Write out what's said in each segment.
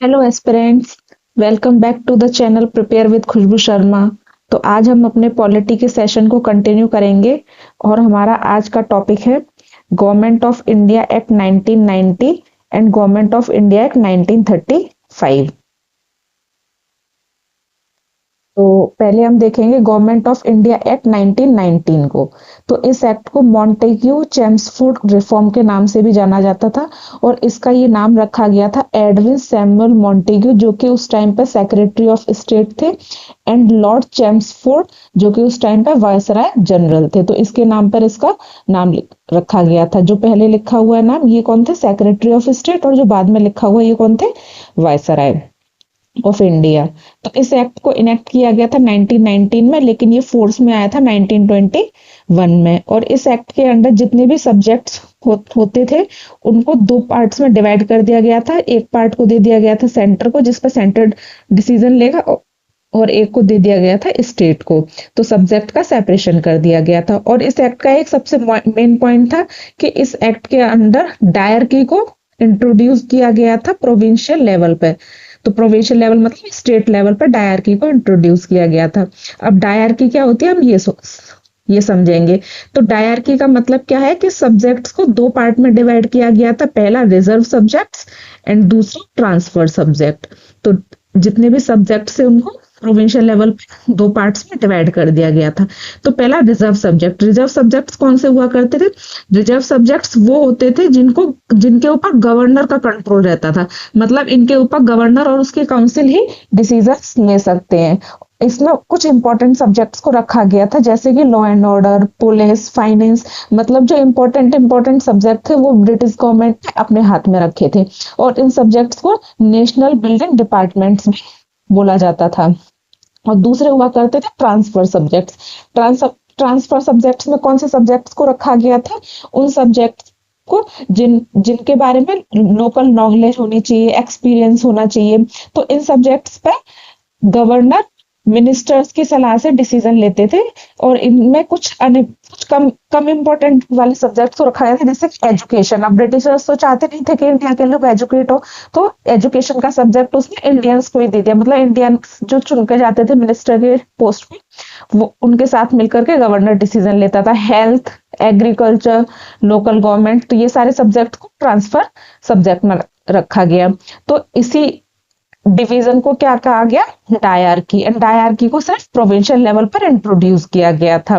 Hello aspirants, welcome back to the channel prepare with Khushboo Sharma. तो आज हम अपने पॉलिटी के सेशन को कंटिन्यू करेंगे और हमारा आज का टॉपिक है government of India act 1990 and government of India act 1935। तो पहले हम देखेंगे गवर्नमेंट ऑफ इंडिया एक्ट 1919 को। तो इस एक्ट को मॉन्टेग्यू चेम्सफोर्ड रिफॉर्म के नाम से भी जाना जाता था और इसका ये नाम रखा गया था एडविन सैमुअल मॉन्टेग्यू, जो कि उस टाइम पे सेक्रेटरी ऑफ स्टेट थे, एंड लॉर्ड चेम्सफोर्ड, जो कि उस टाइम पे वायसराय जनरल थे। तो इसके नाम पर इसका नाम रखा गया था। जो पहले लिखा हुआ है नाम, ये कौन थे? Secretary of state. और जो बाद में लिखा हुआ ये कौन थे? Viceroy of India. तो इस एक्ट को इनेक्ट किया गया था 1919 में, लेकिन ये फोर्स में आया था 1921 में। और इस एक्ट के अंडर जितने भी सब्जेक्ट्स होते थे उनको दो पार्ट्स में डिवाइड कर दिया गया था। एक पार्ट को दे दिया गया था सेंटर को, जिस पर सेंटर डिसीजन लेगा, और एक को दे दिया गया था स्टेट को। तो सब्जेक्ट का सेपरेशन कर दिया गया था। और इस एक्ट का एक सबसे मेन पॉइंट था कि इस एक्ट के अंडर डायरकी को इंट्रोड्यूस किया गया था प्रोविंशियल लेवल पे। तो प्रोविंशियल लेवल मतलब स्टेट लेवल पर डायरकी को इंट्रोड्यूस किया गया था। अब डायरकी क्या होती है हम ये समझेंगे। तो डायरकी का मतलब क्या है कि सब्जेक्ट्स को दो पार्ट में डिवाइड किया गया था। पहला रिजर्व सब्जेक्ट्स एंड दूसरा ट्रांसफर सब्जेक्ट। तो जितने भी सब्जेक्ट्स है उनको प्रोविंशियल लेवल पे दो पार्ट्स में डिवाइड कर दिया गया था। तो पहला रिजर्व सब्जेक्ट। रिजर्व सब्जेक्ट्स कौन से हुआ करते थे? रिजर्व सब्जेक्ट्स वो होते थे जिनके ऊपर गवर्नर का कंट्रोल रहता था। मतलब इनके ऊपर गवर्नर और उसके काउंसिल ही डिसीजंस ले सकते हैं। इसमें कुछ इंपॉर्टेंट सब्जेक्ट्स को रखा गया था, जैसे कि law and order, police, finance. मतलब जो इंपॉर्टेंट सब्जेक्ट थे वो ब्रिटिश गवर्नमेंट ने अपने हाथ में रखे थे। और इन सब्जेक्ट्स को नेशनल बिल्डिंग डिपार्टमेंट्स भी बोला जाता था। और दूसरे हुआ करते थे ट्रांसफर सब्जेक्ट्स। ट्रांसफर सब्जेक्ट्स में कौन से सब्जेक्ट्स को रखा गया था? उन सब्जेक्ट्स को जिनके बारे में लोकल नॉलेज होनी चाहिए, एक्सपीरियंस होना चाहिए। तो इन सब्जेक्ट्स पे गवर्नर मिनिस्टर्स की सलाह से डिसीजन लेते थे। और इनमें कुछ कम कम इंपॉर्टेंट वाले सब्जेक्ट्स को रखा गया था, जैसे एजुकेशन। अब ब्रिटिशर्स तो चाहते नहीं थे कि इंडिया के लोग एजुकेट हो, तो एजुकेशन का सब्जेक्ट उसने इंडियंस को ही दे दिया। मतलब इंडियंस जो चुन के जाते थे मिनिस्टर के पोस्ट पे, वो उनके साथ मिलकर के गवर्नर डिसीजन लेता था। हेल्थ, एग्रीकल्चर, लोकल गवर्नमेंट, तो ये सारे सब्जेक्ट को ट्रांसफर सब्जेक्ट में रखा गया। तो इसी डिवीजन को क्या कहा गया? डायरकी। एंड डायरकी को सिर्फ प्रोविंशियल लेवल पर इंट्रोड्यूस किया गया था।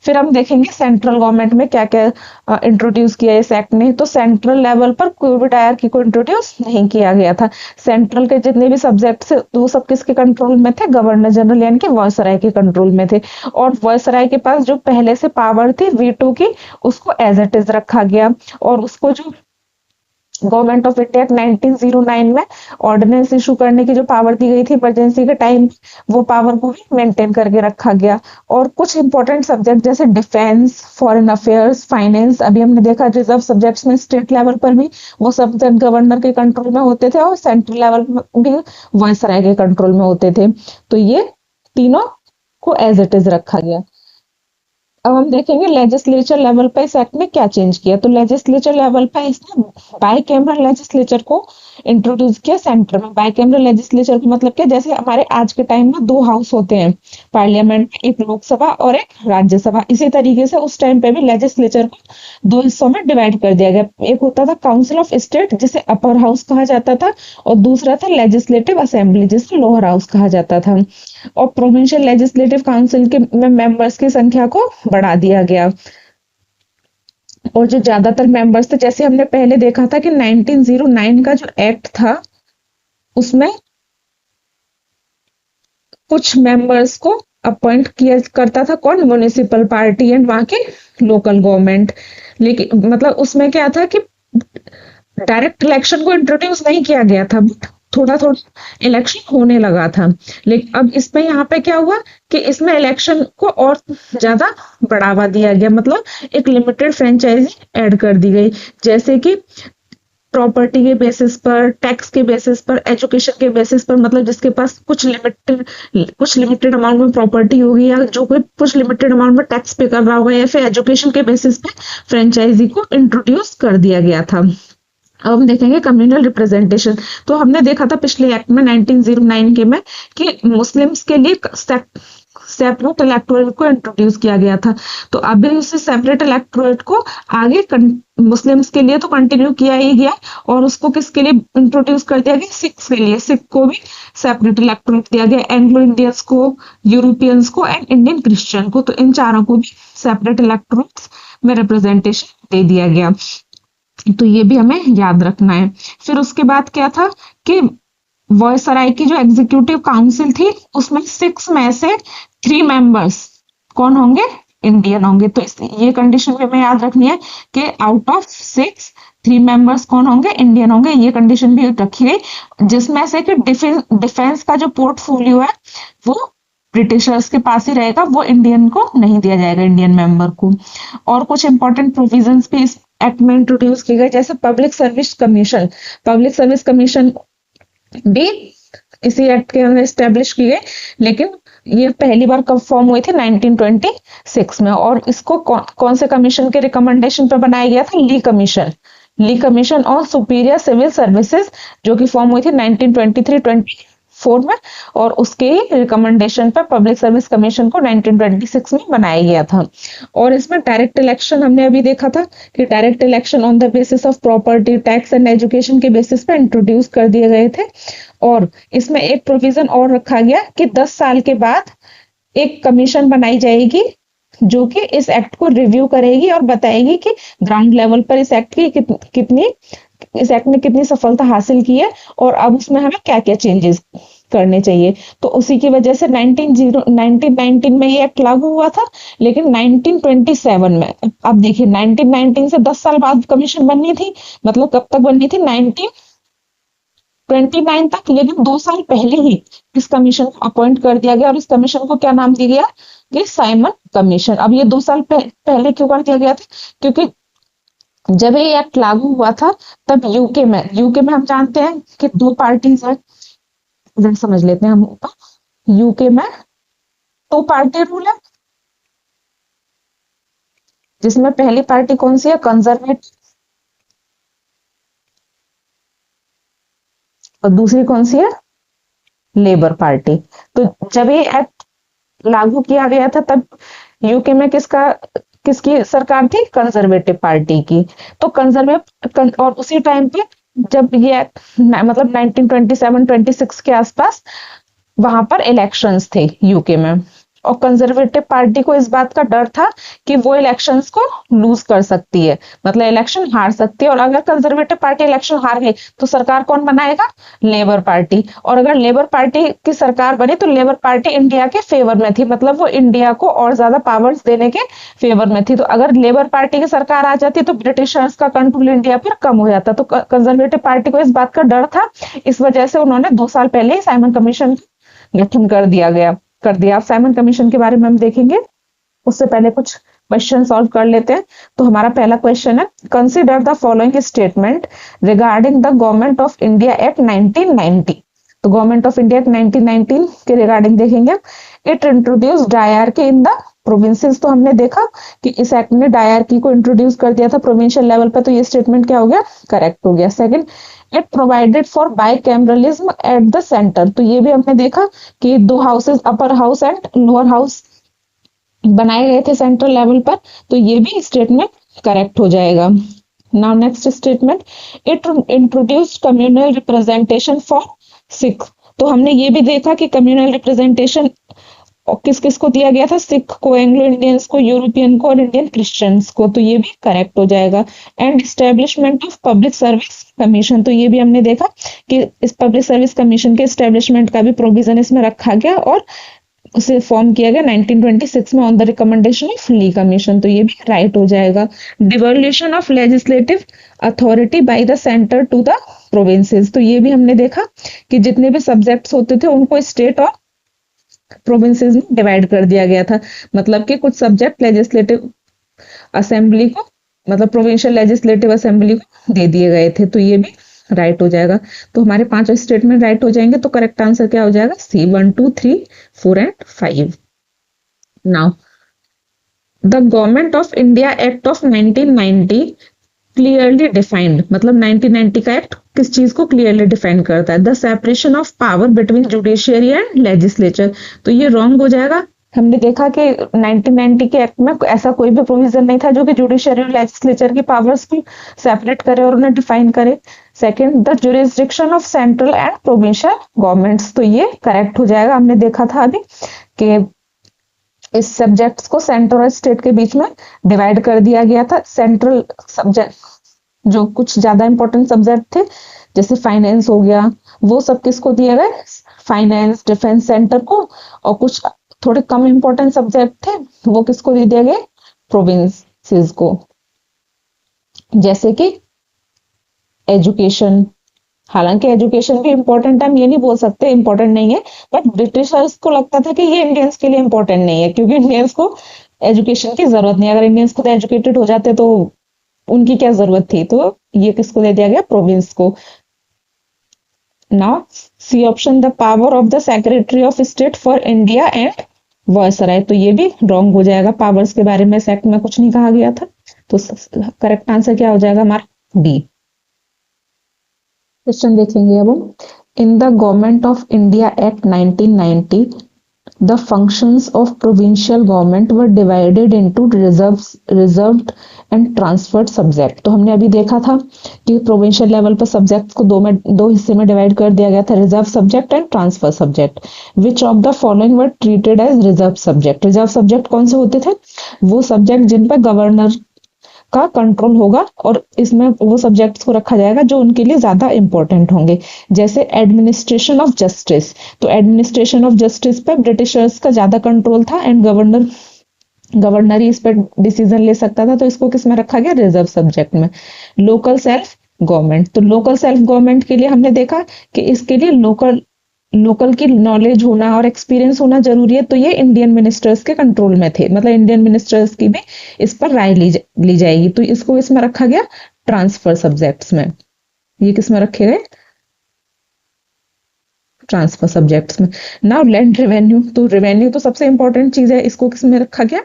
फिर हम देखेंगे सेंट्रल गवर्नमेंट में क्या क्या इंट्रोड्यूस किया इस एक्ट ने। तो सेंट्रल लेवल पर कोई भी डायरकी को इंट्रोड्यूस नहीं किया गया था। सेंट्रल के जितने भी सब्जेक्ट्स वो सब किसके कंट्रोल में थे? गवर्नर जनरल यानी कि वायसराय के कंट्रोल में थे। और वायसराय के पास जो पहले से पावर थी वीटो की, उसको एज इट इज रखा गया। और उसको जो गवर्नमेंट ऑफ इंडिया 1909 में ऑर्डिनेंस इशू करने की जो पावर दी गई थी इमरजेंसी के टाइम, वो पावर को भी मेंटेन करके रखा गया। और कुछ इंपॉर्टेंट सब्जेक्ट जैसे डिफेंस, फॉरेन अफेयर्स, फाइनेंस, अभी हमने देखा रिजर्व सब्जेक्ट्स में स्टेट लेवल पर भी वो सब्जेक्ट गवर्नर के कंट्रोल में होते थे और सेंट्रल लेवल में भी वायसराय के कंट्रोल में होते थे। तो ये तीनों को एज इट इज रखा गया। अब हम देखेंगे लेजिस्लेचर लेवल पे इस एक्ट में क्या चेंज किया। तो लेजिस्लेचर लेवल पे इसने बाई कैमरल लेजिस्लेचर को इंट्रोड्यूस किया सेंटर में। बाई कैमरल लेजिस्लेचर का मतलब क्या? जैसे हमारे आज के टाइम में दो हाउस होते हैं पार्लियामेंट में, एक लोकसभा और एक राज्यसभा। इसी तरीके से उस टाइम पे भी लेजिस्लेचर को दो हिस्सों में डिवाइड कर दिया गया। एक होता था काउंसिल ऑफ स्टेट, जिसे अपर हाउस कहा जाता था, और दूसरा था लेजिस्लेटिव असेंबली, जिसे लोअर हाउस कहा जाता था। और प्रोविंशियल लेजिस्लेटिव काउंसिल के मेंबर्स की संख्या को बढ़ा दिया गया। और जो ज्यादातर मेंबर्स थे, जैसे हमने पहले देखा था कि 1909 का जो एक्ट था उसमें कुछ मेंबर्स को अपॉइंट किया करता था कौन? म्युनिसिपल पार्टी एंड वहां के लोकल गवर्नमेंट। लेकिन मतलब उसमें क्या था कि डायरेक्ट इलेक्शन को इंट्रोड्यूस नहीं किया गया था, थोड़ा थोड़ा इलेक्शन होने लगा था। लेकिन अब इसमें यहाँ पे क्या हुआ कि इसमें इलेक्शन को और ज्यादा बढ़ावा दिया गया। मतलब एक लिमिटेड फ्रेंचाइजी ऐड कर दी गई, जैसे कि प्रॉपर्टी के बेसिस पर, टैक्स के बेसिस पर, एजुकेशन के बेसिस पर। मतलब जिसके पास कुछ लिमिटेड अमाउंट में प्रॉपर्टी होगी, या जो कोई कुछ लिमिटेड अमाउंट में टैक्स पे कर रहा होगा, या फिर एजुकेशन के बेसिस पे फ्रेंचाइजी को इंट्रोड्यूस कर दिया गया था। अब हम देखेंगे कम्युनल रिप्रेजेंटेशन। तो हमने देखा था पिछले एक्ट में 1909 के में कि मुस्लिम्स के लिए सेपरेट इलेक्टोरेट को इंट्रोड्यूस किया गया था। तो अभी उस सेपरेट इलेक्टोरेट को आगे मुस्लिम्स के लिए तो कंटिन्यू किया ही गया, और उसको किसके लिए इंट्रोड्यूस कर दिया गया, सिख्स के लिए। सिख को भी सेपरेट इलेक्टोरेट दिया गया, एंग्लो इंडियंस को, यूरोपियंस को एंड इंडियन क्रिश्चियन को, तो इन चारों को भी सेपरेट इलेक्टोरेट में रिप्रेजेंटेशन दे दिया गया। तो ये भी हमें याद रखना है। फिर उसके बाद क्या था कि वॉयसराय की जो एग्जीक्यूटिव काउंसिल थी उसमें 6 में से 3 मेंबर्स कौन होंगे, इंडियन होंगे। तो ये कंडीशन भी हमें याद रखनी है कि आउट ऑफ 6 3 मेंबर्स कौन होंगे, इंडियन होंगे। ये कंडीशन भी रखी गई, जिसमें से कि डिफेंस का जो पोर्टफोलियो है वो ब्रिटिशर्स के पास ही रहेगा, वो इंडियन को नहीं दिया जाएगा, इंडियन मेंबर को। और कुछ इंपॉर्टेंट प्रोविजंस भी इस एक्ट में इंट्रोड्यूस की गई, जैसे public service commission. Public service commission भी इसी एक्ट के अंदर स्टेब्लिश की गई, लेकिन ये पहली बार कब फॉर्म हुई थी, 1926 में। और इसको कौन से कमीशन के रिकमेंडेशन पर बनाया गया था, Lee commission. Lee commission on superior civil services, जो कि फॉर्म हुई थी 1923-24 में, और उसके रिकमेंडेशन पर पब्लिक सर्विस कमीशन को 1926 में बनाया गया था। और इसमें डायरेक्ट इलेक्शन हमने अभी देखा था कि direct election on the basis of property, tax and education के बेसिस पे इंट्रोड्यूस कर दिए गए थे। और इसमें एक प्रोविजन और रखा गया कि 10 साल के बाद एक कमीशन बनाई जाएगी जो कि इस एक्ट को रिव्यू करेगी और बताएगी कि ग्राउंड लेवल पर इस एक्ट की कितनी इस एक्ट ने कितनी सफलता हासिल की है, और अब उसमें हमें क्या क्या चेंजेस करने चाहिए। तो उसी की वजह से 1919 में ये एक्ट लागू हुआ था, लेकिन 1927 में, अब देखिए 1919 से 10 साल बाद कमीशन बननी थी, मतलब कब तक बननी थी, 1929 तक। लेकिन 2 साल पहले ही इस कमीशन को अपॉइंट कर दिया गया, और इस कमीशन को क्या नाम दिया गया, कि साइमन कमीशन। अब ये 2 साल पहले क्यों कर दिया गया था, क्योंकि जब ये एक्ट लागू हुआ था तब यूके में हम जानते हैं कि 2 पार्टीज है। जरा समझ लेते हैं हम ऊपर। यूके में 2 पार्टी रूल है, जिसमें पहली पार्टी कौन सी है, कंजर्वेटिव, और दूसरी कौन सी है, लेबर पार्टी। तो जब ये एक्ट लागू किया गया था तब यूके में किसकी सरकार थी, कंजर्वेटिव पार्टी की। तो कंजर्वेटिव, और उसी टाइम पे जब ये मतलब 1927-26 के आसपास वहां पर इलेक्शंस थे यूके में, और कंजर्वेटिव पार्टी को इस बात का डर था कि वो इलेक्शंस को लूज कर सकती है, मतलब इलेक्शन हार सकती है। और अगर कंजर्वेटिव पार्टी इलेक्शन हार गई तो सरकार कौन बनाएगा, लेबर पार्टी। और अगर लेबर पार्टी की सरकार बनी तो लेबर पार्टी इंडिया के फेवर में थी, मतलब वो इंडिया को और ज्यादा पावर्स देने के फेवर में थी। तो अगर लेबर पार्टी की सरकार आ जाती तो ब्रिटिशर्स का कंट्रोल इंडिया पर कम हो जाता। तो कंजर्वेटिव पार्टी को इस बात का डर था, इस वजह से उन्होंने 2 साल पहले ही साइमन कमीशन गठन कर दिया। अब साइमन कमीशन के बारे में हम देखेंगे, उससे पहले कुछ क्वेश्चन सॉल्व कर लेते हैं। तो हमारा पहला क्वेश्चन है, consider the following statement regarding the government of India act 1990। तो गवर्नमेंट ऑफ इंडिया एक्ट 1919 के रिगार्डिंग देखेंगे। It introduce dyarchy in the provinces. तो हमने देखा कि इस एक्ट ने डायरकी को इंट्रोड्यूस कर दिया था प्रोविंशियल लेवल पर, तो ये स्टेटमेंट क्या हो गया, करेक्ट हो गया। Second, it provided for bicameralism at the centre. तो ये भी हमने देखा कि 2 houses, upper house and lower house बनाए गए थे सेंट्रल लेवल पर, तो ये भी स्टेटमेंट करेक्ट हो जाएगा। Now next statement, it introduce communal representation for Sikh. तो हमने ये भी देखा कि कम्युनल रिप्रेजेंटेशन किस किस को दिया गया था, सिख को, एंग्लो इंडियंस को, यूरोपियन को और इंडियन क्रिश्चियंस को, तो ये भी करेक्ट हो जाएगा। And establishment of public service commission, तो ये भी हमने देखा कि इस पब्लिक सर्विस कमीशन के एस्टेब्लिशमेंट का भी प्रोविजन इसमें रखा गया, और उसे फॉर्म किया गया 1926 में on the recommendation of Lee Commission, तो ये भी राइट हो जाएगा। Devolution of legislative authority by the centre to the provinces, तो ये भी हमने देखा कि जितने भी सब्जेक्ट्स होते थे उनको स्टेट और प्रोविंसेस में डिवाइड कर दिया गया था। मतलब कि कुछ सब्जेक्ट लेजिस्लेटिव असेंबली को, मतलब प्रोविंशियल लेजिस्लेटिव असेंबली को दे दिए गए थे, तो ये भी राइट हो जाएगा। तो हमारे 5 स्टेटमेंट राइट हो जाएंगे। तो करेक्ट आंसर क्या हो जाएगा, सी 1 2 3 4 and 5। Now the government of India act of 1990 clearly defined, मतलब 1990 का एक्ट किस चीज को क्लियरली डिफाइन करता है? The separation of power between judiciary and legislature. तो ये रॉन्ग हो जाएगा। हमने देखा कि 1990 के एक्ट में ऐसा कोई भी प्रोविजन नहीं था जो कि जुडिशियरी और लेजिस्लेचर की पावर्स को सेपरेट करे और उन्हें डिफाइन करे। Second, the jurisdiction of central and provincial governments. तो ये करेक्ट हो जाएगा। हमने देखा था अभी कि इस सब्जेक्ट्स को सेंटर और स्टेट के बीच में डिवाइड कर दिया गया था। सेंट्रल सब्जेक्ट जो कुछ ज्यादा इंपॉर्टेंट सब्जेक्ट थे जैसे फाइनेंस हो गया, वो सब किसको दिए गए? फाइनेंस डिफेंस सेंटर को। और कुछ थोड़े कम इंपॉर्टेंट सब्जेक्ट थे वो किसको दे दिए गए? प्रोविंसेस को। जैसे कि एजुकेशन, हालांकि एजुकेशन भी इंपॉर्टेंट है, हम ये नहीं बोल सकते इंपॉर्टेंट नहीं है, बट ब्रिटिशर्स को लगता था कि ये इंडियंस के लिए इंपॉर्टेंट नहीं है क्योंकि इंडियंस को एजुकेशन की जरूरत नहीं है। अगर इंडियंस खुद एजुकेटेड हो जाते तो उनकी क्या जरूरत थी? तो ये किसको दे दिया गया? प्रोविंस को। Now C option, the power of the secretary of state for India and viceroy. तो ये भी रॉन्ग हो जाएगा। पावर्स के बारे में एक्ट में कुछ नहीं कहा गया था। तो करेक्ट आंसर क्या हो जाएगा हमारा? बी। क्वेश्चन देखेंगे अब हम। In the government of India act 1990 the functions of provincial government were divided into reserved and transferred subject. तो हमने अभी देखा था कि प्रोविंशियल लेवल पर सब्जेक्ट्स को दो हिस्से में डिवाइड कर दिया गया था, reserve subject and transfer subject. Which of the following were treated as reserve subject? Reserve subject कौन से होते थे? वो सब्जेक्ट जिन पर गवर्नर का कंट्रोल होगा और इसमें वो सब्जेक्ट्स को रखा जाएगा जो उनके लिए ज्यादा इंपॉर्टेंट होंगे। जैसे एडमिनिस्ट्रेशन ऑफ जस्टिस। तो एडमिनिस्ट्रेशन ऑफ जस्टिस पे ब्रिटिशर्स का ज्यादा कंट्रोल था एंड गवर्नर ही इस पर डिसीजन ले सकता था। तो इसको किस में रखा गया? रिजर्व सब्जेक्ट में। Local self government. तो लोकल सेल्फ गवर्नमेंट के लिए हमने देखा कि इसके लिए लोकल की नॉलेज होना और एक्सपीरियंस होना जरूरी है। तो ये इंडियन मिनिस्टर्स के कंट्रोल में थे, मतलब इंडियन मिनिस्टर्स की भी इस पर राय ली जाएगी। तो इसको इसमें रखा गया ट्रांसफर सब्जेक्ट्स में। ये किस में रखे गए? ट्रांसफर सब्जेक्ट्स में। Now land revenue. तो रेवेन्यू तो सबसे इंपॉर्टेंट चीज है, इसको किस में रखा गया?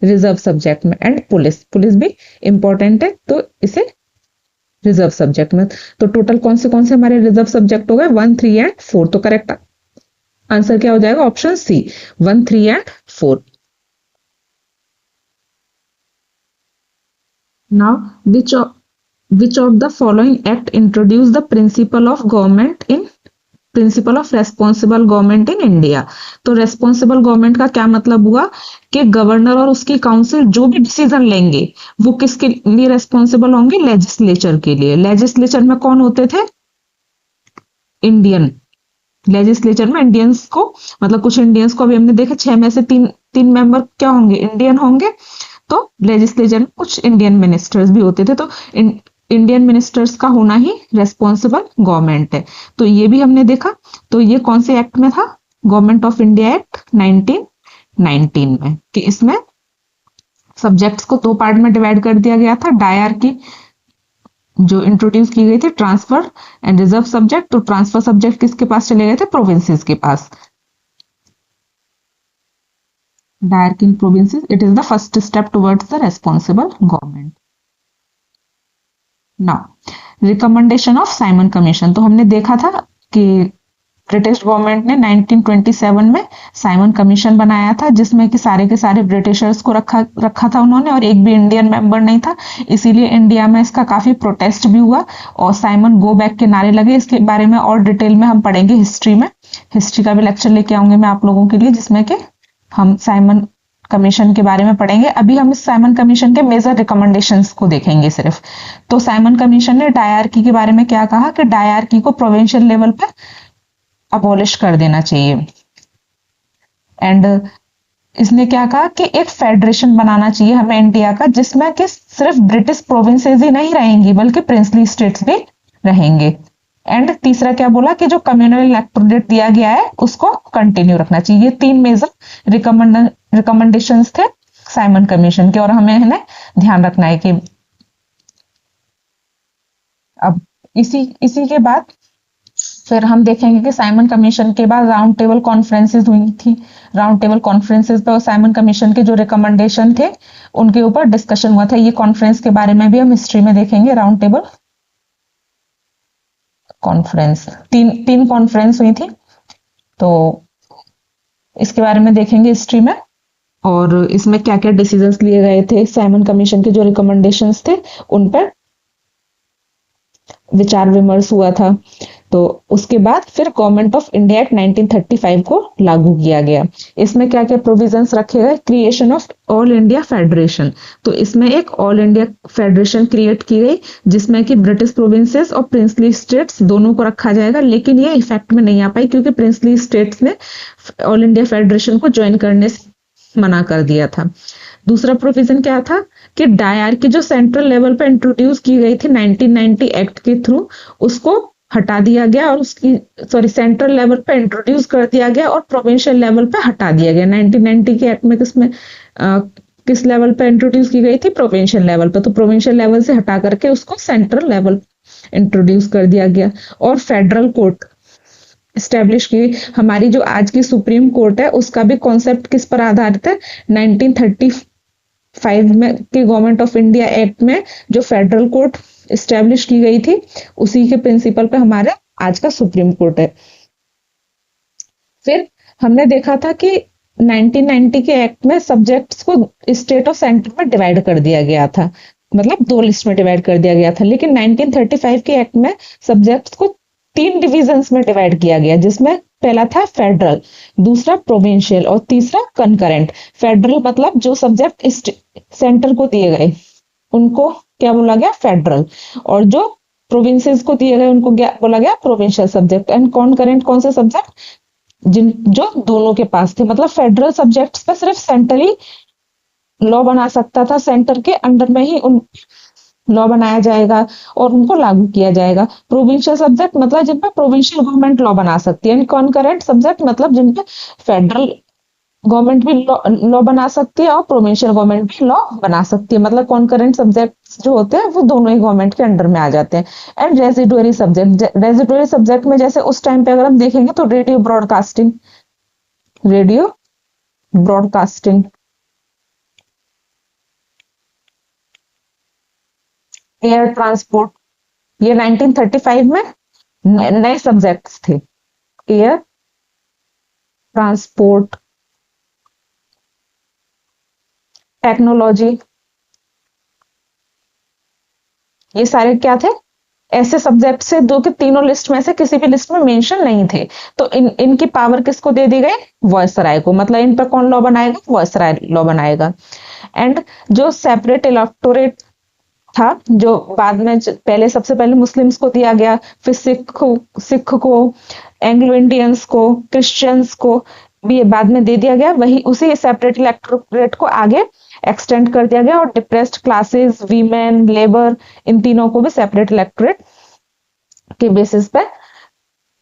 रिजर्व सब्जेक्ट में। एंड पुलिस भी इंपॉर्टेंट है तो इसे रिजर्व सब्जेक्ट में। तो टोटल कौन से हमारे रिजर्व सब्जेक्ट हो गए? 1, 3 एंड 4। तो करेक्ट आंसर क्या हो जाएगा? Option C, 1, 3 and 4। Now which of the following act introduce the principle of responsible government in India? तो रेस्पॉन्सिबल गवर्नमेंट का क्या मतलब हुआ कि गवर्नर और उसकी काउंसिल जो भी डिसीजन लेंगे वो किसके लिए रेस्पॉन्सिबल होंगे? लेजिस्लेचर के लिए। लेजिस्लेचर में कौन होते थे? इंडियन। लेजिस्लेचर में इंडियंस को, मतलब कुछ इंडियंस को अभी हमने देखा 6 में से तीन मेंबर क्या होंगे? इंडियन होंगे। तो लेजिस्लेचर में कुछ इंडियन मिनिस्टर्स भी होते थे। तो इंडियन मिनिस्टर्स का होना ही रेस्पॉन्सिबल गवर्नमेंट है। तो ये भी हमने देखा। तो ये कौन से एक्ट में था? गवर्नमेंट ऑफ इंडिया एक्ट 1919 में, कि इसमें सब्जेक्ट्स को 2 पार्ट में डिवाइड कर दिया गया था। डायरकी जो इंट्रोड्यूस की गई थी, ट्रांसफर एंड रिजर्व सब्जेक्ट। तो ट्रांसफर सब्जेक्ट किसके पास चले गए थे? प्रोविंसेस के पास। Diarchy in provinces, it is the first step towards the responsible government. Now recommendation of Simon commission. तो हमने देखा था कि ब्रिटिश गवर्नमेंट ने 1927 में साइमन कमीशन बनाया था जिसमें कि सारे के सारे ब्रिटिशर्स को रखा था उन्होंने, और एक भी इंडियन मेंबर नहीं था। इसीलिए इंडिया में इसका काफी प्रोटेस्ट भी हुआ और साइमन गो बैक के नारे लगे। इसके बारे में और डिटेल में हम पढ़ेंगे हिस्ट्री में। हिस्ट्री का भी लेक्चर लेके आऊंगी मैं आप लोगों के लिए जिसमें कि हम साइमन कमीशन के बारे में पढ़ेंगे। अभी हम इस साइमन कमीशन के मेजर रिकमेंडेशंस को देखेंगे सिर्फ। तो साइमन कमीशन ने डायरकी के बारे में क्या कहा कि डायरकी को प्रोविंशियल लेवल पर अबॉलिश कर देना चाहिए। एंड इसने क्या कहा कि एक फेडरेशन बनाना चाहिए हमें इंडिया का जिसमें कि सिर्फ ब्रिटिश प्रोविंसेस ही नहीं रहेंगी बल्कि प्रिंसली स्टेट्स भी रहेंगे। एंड तीसरा क्या बोला कि जो कम्युनल इलेक्टोरेट दिया गया है उसको कंटिन्यू रखना चाहिए। ये 3 मेजर रिकमेंडेशंस थे साइमन कमीशन के, और हमें इन्हें ध्यान रखना है कि अब इसी के बाद फिर हम देखेंगे कि साइमन कमीशन के बाद राउंड टेबल कॉन्फ्रेंसेस हुई थी। राउंड टेबल कॉन्फ्रेंसेस पे साइमन कमीशन के जो रिकमेंडेशन थे उनके ऊपर डिस्कशन हुआ था। ये कॉन्फ्रेंस के बारे में भी हम हिस्ट्री में देखेंगे। राउंड टेबल कॉन्फ्रेंस, तीन तीन कॉन्फ्रेंस हुई थी, तो इसके बारे में देखेंगे हिस्ट्री में। और इसमें क्या क्या डिसीजंस लिए गए थे, साइमन कमीशन के जो रिकमेंडेशंस थे उन पर विचार विमर्श हुआ था। तो उसके बाद फिर गवर्नमेंट ऑफ इंडिया एक्ट 1935 को लागू किया गया। इसमें क्या क्या प्रोविजंस रखे गए, creation of all India federation. तो इसमें एक ऑल इंडिया फेडरेशन क्रिएट की गई जिसमें कि ब्रिटिश प्रोविंसेस और प्रिंसली स्टेट्स दोनों को रखा जाएगा, लेकिन ये इफेक्ट में नहीं आ पाई क्योंकि प्रिंसली स्टेट्स ने ऑल इंडिया फेडरेशन को ज्वाइन करने से मना कर दिया था। दूसरा प्रोविजन क्या था कि डायरकी जो सेंट्रल लेवल पे इंट्रोड्यूस की गई थी 1990 एक्ट के थ्रू, उसको हटा दिया गया और सेंट्रल लेवल पे इंट्रोड्यूस कर दिया गया और प्रोविंशियल लेवल पे हटा दिया गया। 1990 के एक्ट में किस लेवल पे इंट्रोड्यूस की गई थी, प्रोविंशियल लेवल पे। तो प्रोविंशियल लेवल से हटा करके उसको सेंट्रल लेवल इंट्रोड्यूस कर दिया गया। और फेडरल कोर्ट स्टैब्लिश की। हमारी जो आज की सुप्रीम कोर्ट है उसका भी कॉन्सेप्ट किस पर आधारित है, 1935 में के गवर्नमेंट ऑफ इंडिया एक्ट में जो फेडरल कोर्ट स्टैब्लिश की गई थी उसी के प्रिंसिपल पे हमारे आज का सुप्रीम कोर्ट है। फिर हमने देखा था कि 1990 के एक्ट में सब्जेक्ट्स को स्टेट और सेंटर में डिवाइड कर दिया गया था, मतलब दो लिस्ट में डिवाइड कर दिया गया था। लेकिन 1935 के एक्ट में सब्जेक्ट्स को तीन डिविजन्स में डिवाइड किया गया, जिसमें पहला था फेडरल, दूसरा प्रोविंशियल और तीसरा कंकरेंट। फेडरल मतलब जो सब्जेक्ट सेंटर को दिए गए उनको क्या बोला गया, फेडरल, और जो प्रोविंसेस को दिए गए उनको क्या बोला गया, प्रोविंशियल सब्जेक्ट। एंड कॉनकरेंट कौन से सब्जेक्ट, जो दोनों के पास थे। मतलब फेडरल सब्जेक्ट्स पे सिर्फ सेंटर ही लॉ बना सकता था, सेंटर के अंडर में ही उन लॉ बनाया जाएगा और उनको लागू किया जाएगा। प्रोविंशियल सब्जेक्ट मतलब जिन पे प्रोविंशियल गवर्नमेंट लॉ बना सकती है। एंड कॉनकरेंट सब्जेक्ट मतलब जिन पे फेडरल गवर्नमेंट भी लॉ बना सकती है और प्रोविंशियल गवर्नमेंट भी लॉ बना सकती है। मतलब कॉनकरेंट सब्जेक्ट जो होते हैं वो दोनों ही गवर्नमेंट के अंडर में आ जाते हैं। एंड रेजिडुअरी सब्जेक्ट में जैसे उस टाइम पे अगर हम देखेंगे तो रेडियो ब्रॉडकास्टिंग, एयर ट्रांसपोर्ट, ये 1935 में नए सब्जेक्ट्स थे। एयर ट्रांसपोर्ट, टेक्नोलॉजी, ये सारे क्या थे, ऐसे सब्जेक्ट से जो कि तीनों लिस्ट में से किसी भी लिस्ट में मेंशन नहीं थे। तो इनकी पावर किसको दे दी गई, वॉयसराय को। मतलब इन पर कौन लॉ बनाएगा, वॉयसराय लॉ बनाएगा। एंड जो सेपरेट इलेक्टोरेट था, जो बाद में सबसे पहले मुस्लिम्स को दिया गया, फिर सिख को, एंग्लो इंडियंस को, क्रिश्चियंस को भी बाद में दे दिया गया। वही उसी सेपरेट इलेक्टोरेट को आगे एक्सटेंड कर दिया गया और डिप्रेस्ड क्लासेस, वीमेन, लेबर, इन तीनों को भी सेपरेट इलेक्टोरेट के बेसिस पे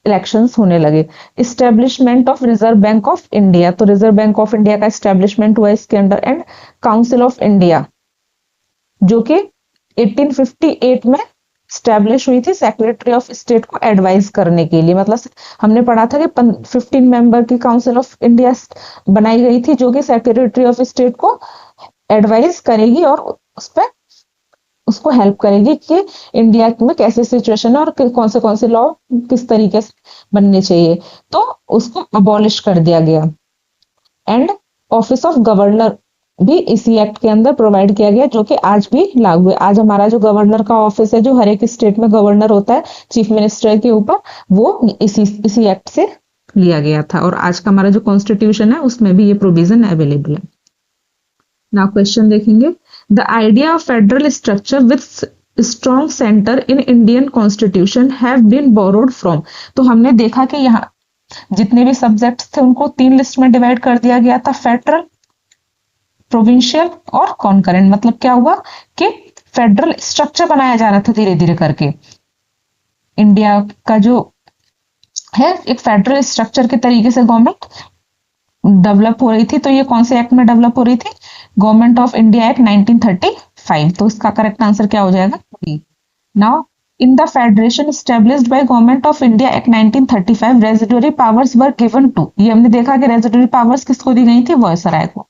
इलेक्शंस होने लगे। Establishment of reserve bank of India, तो रिजर्व बैंक ऑफ इंडिया का इस्टेब्लिशमेंट हुआ इसके under. And council of India जो कि 1858 में स्टैब्लिश हुई थी सेक्रेटरी ऑफ स्टेट को एडवाइज करने के लिए। मतलब हमने पढ़ा था कि 15 मेंबर की काउंसिल ऑफ इंडिया बनाई गई थी जो कि सेक्रेटरी ऑफ स्टेट को एडवाइज करेगी और उस पर उसको हेल्प करेगी कि इंडिया में कैसे सिचुएशन है और कौन से लॉ किस तरीके से बनने चाहिए। तो उसको अबॉलिश कर दिया गया। एंड ऑफिस ऑफ गवर्नर भी इसी एक्ट के अंदर प्रोवाइड किया गया जो कि आज भी लागू है। आज हमारा जो गवर्नर का ऑफिस है, जो हर एक स्टेट में गवर्नर होता है चीफ मिनिस्टर के ऊपर, वो इसी एक्ट से लिया गया था। और आज का हमारा जो कॉन्स्टिट्यूशन है उसमें भी ये प्रोविजन अवेलेबल है। नाउ क्वेश्चन देखेंगे, the idea of federal structure with strong centre in Indian constitution have been borrowed from. तो हमने देखा कि यहाँ जितने भी सब्जेक्ट्स थे उनको तीन लिस्ट में डिवाइड कर दिया गया था, फेडरल, प्रोविंशियल और कॉन्करेंट। मतलब क्या हुआ कि फेडरल स्ट्रक्चर बनाया जा रहा था धीरे धीरे करके। इंडिया का जो है एक फेडरल स्ट्रक्चर के तरीके से गवर्नमेंट डेवलप हो रही थी। तो ये कौन से एक्ट में डेवलप हो रही थी, गवर्नमेंट ऑफ इंडिया एक्ट 1935। तो इसका करेक्ट आंसर क्या हो जाएगा, B. Now In the federation established by Government of India Act 1935, residuary powers were given to, ये हमने देखा कि residuary powers किसको दी गई थी, वायसराय को.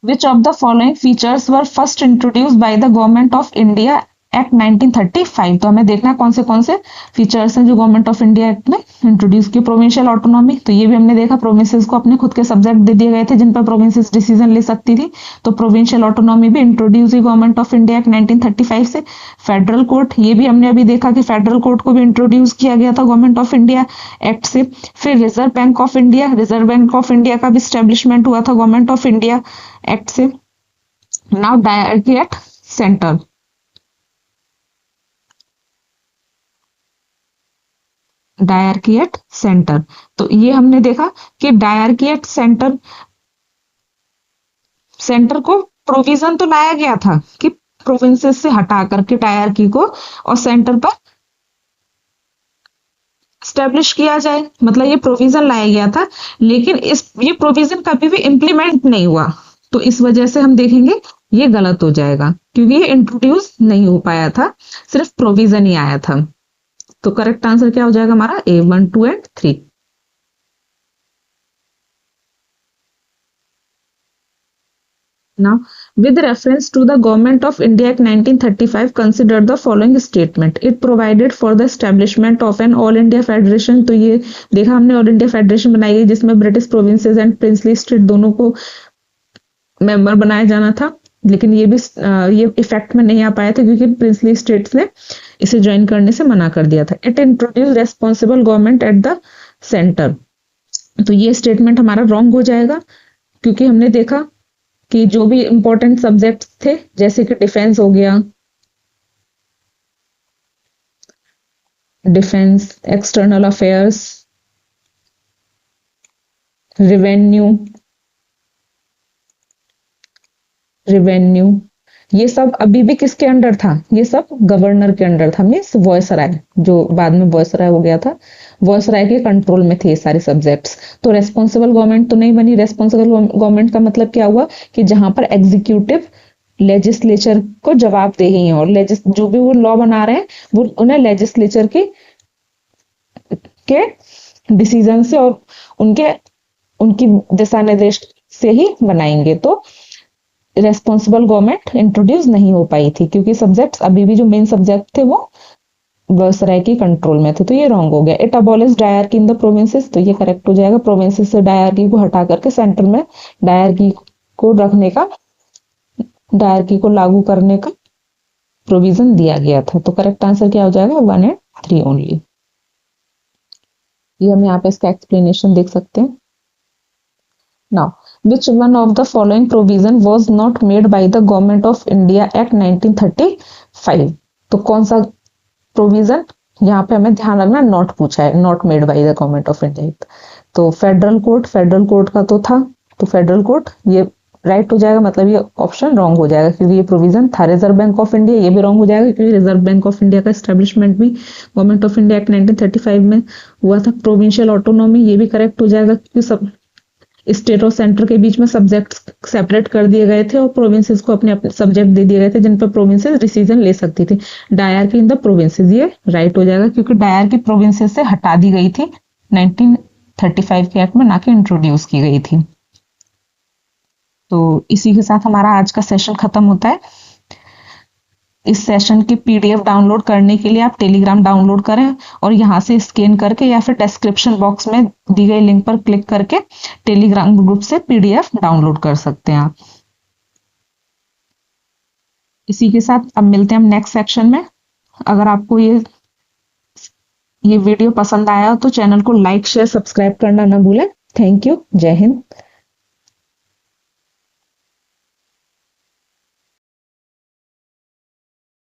Which of the following features were first introduced by the Government of India act 1935. तो हमें देखना कौन से फीचर्स हैं जो गवर्नमेंट ऑफ इंडिया एक्ट में इंट्रोड्यूस की. प्रोविंशियल ऑटोनॉमी, तो ये भी हमने देखा प्रोविंसेस को अपने खुद के सब्जेक्ट दे दिए गए थे जिन पर प्रोविंसेस डिसीजन ले सकती थी. तो प्रोविंशियल ऑटोनॉमी भी इंट्रोड्यूस हुई गवर्नमेंट ऑफ इंडिया एक्ट 1935 से. फेडरल कोर्ट, ये भी हमने अभी देखा कि फेडरल कोर्ट को भी इंट्रोड्यूस किया गया था गवर्नमेंट ऑफ इंडिया एक्ट से. फिर रिजर्व बैंक ऑफ इंडिया का भी स्टैब्लिशमेंट हुआ था गवर्नमेंट ऑफ इंडिया एक्ट से. Now directly at centre, dyarchy at centre. तो ये हमने देखा कि डायरकी एट सेंटर को प्रोविजन तो लाया गया था कि प्रोविंसेस से हटा करके डायरकी को और सेंटर पर स्टैब्लिश किया जाए, मतलब ये प्रोविजन लाया गया था. लेकिन ये प्रोविजन कभी भी इंप्लीमेंट नहीं हुआ. तो इस वजह से हम देखेंगे ये गलत हो जाएगा क्योंकि ये इंट्रोड्यूस नहीं हो पाया था, सिर्फ प्रोविजन ही आया था. तो करेक्ट आंसर क्या हो जाएगा हमारा, A1, 2 and 3. Now, with reference to the Government of India Act 1935, consider the following statement. It provided for the establishment of an All India Federation. तो ये देखा हमने ऑल इंडिया फेडरेशन बनाई गई जिसमें British provinces and princely state दोनों को member बनाया जाना था. लेकिन ये इफेक्ट में नहीं आ पाया था क्योंकि प्रिंसली स्टेट्स ने इसे ज्वाइन करने से मना कर दिया था. It introduce responsible government at the centre. तो ये स्टेटमेंट हमारा रॉन्ग हो जाएगा क्योंकि हमने देखा कि जो भी इंपॉर्टेंट सब्जेक्ट्स थे जैसे कि डिफेंस हो गया, डिफेंस, एक्सटर्नल अफेयर्स, रिवेन्यू, ये सब अभी भी किसके अंडर था, ये सब गवर्नर के अंडर था, मीन्स वॉयसराय, जो बाद में वॉयसराय हो गया था, वॉयसराय के कंट्रोल में थे ये सारे सब्जेक्ट्स. तो रेस्पॉन्सिबल गवर्नमेंट तो नहीं बनी. रेस्पॉन्सिबल गवर्नमेंट का मतलब क्या हुआ कि जहां पर एग्जीक्यूटिव लेजिस्लेचर को जवाबदेही है और जो भी वो लॉ बना रहे हैं वो उन्हें लेजिस्लेचर के डिसीजन से और उनकी दिशा निर्देश से ही बनाएंगे. तो रेस्पॉन्सिबल गवर्नमेंट इंट्रोड्यूस नहीं हो पाई थी क्योंकि सब्जेक्ट्स अभी भी जो मेन सब्जेक्ट थे वो वॉयसराय के कंट्रोल में थे. तो ये रॉन्ग हो गया. It abolish dyarchy in the provinces, तो ये करेक्ट हो जाएगा. प्रोविंसेस से डायरकी को हटा करके सेंटर में डायरकी को रखने का, डायरकी को लागू करने का प्रोविजन दिया गया था. तो करेक्ट आंसर क्या हो जाएगा, 1 एंड 3 ओनली. ये हम यहाँ पे इसका एक्सप्लेनेशन देख सकते हैं. Now, which one of the following provision was not made by the Government of India Act 1935? तो कौन सा प्रोविजन, यहाँ पे हमें ध्यान रखना नॉट पूछा है, not made by the government of India. तो फेडरल कोर्ट का तो था, तो फेडरल कोर्ट ये राइट हो जाएगा, मतलब ये ऑप्शन रॉन्ग हो जाएगा क्योंकि ये प्रोविजन था. रिजर्व बैंक ऑफ इंडिया, ये भी रॉन्ग हो जाएगा क्योंकि रिजर्व बैंक ऑफ इंडिया का एस्टेब्लिशमेंट भी गवर्नमेंट ऑफ इंडिया एक्ट 1935 में हुआ था. प्रोविंशियल ऑटोनॉमी, ये भी करेक्ट हो जाएगा क्योंकि सब स्टेट और सेंटर के बीच में सब्जेक्ट सेपरेट कर दिए गए थे और प्रोविंसेस को अपने अपने सब्जेक्ट दे दिए गए थे जिन पर प्रोविंसेस डिसीजन ले सकती थी. डायरकी इन द प्रोविंसेस, ये राइट हो जाएगा क्योंकि डायरकी प्रोविंसेस से हटा दी गई थी 1935 के एक्ट में, ना कि इंट्रोड्यूस की गई थी. तो इसी के साथ हमारा आज का सेशन खत्म होता है. इस सेशन की पीडीएफ डाउनलोड करने के लिए आप टेलीग्राम डाउनलोड करें और यहाँ से स्कैन करके या फिर डिस्क्रिप्शन बॉक्स में दी गई लिंक पर क्लिक करके टेलीग्राम ग्रुप से पीडीएफ डाउनलोड कर सकते हैं आप. इसी के साथ अब मिलते हैं हम नेक्स्ट सेक्शन में. अगर आपको ये वीडियो पसंद आया हो तो चैनल को लाइक, शेयर, सब्सक्राइब करना ना भूलें. Thank you. जय हिंद.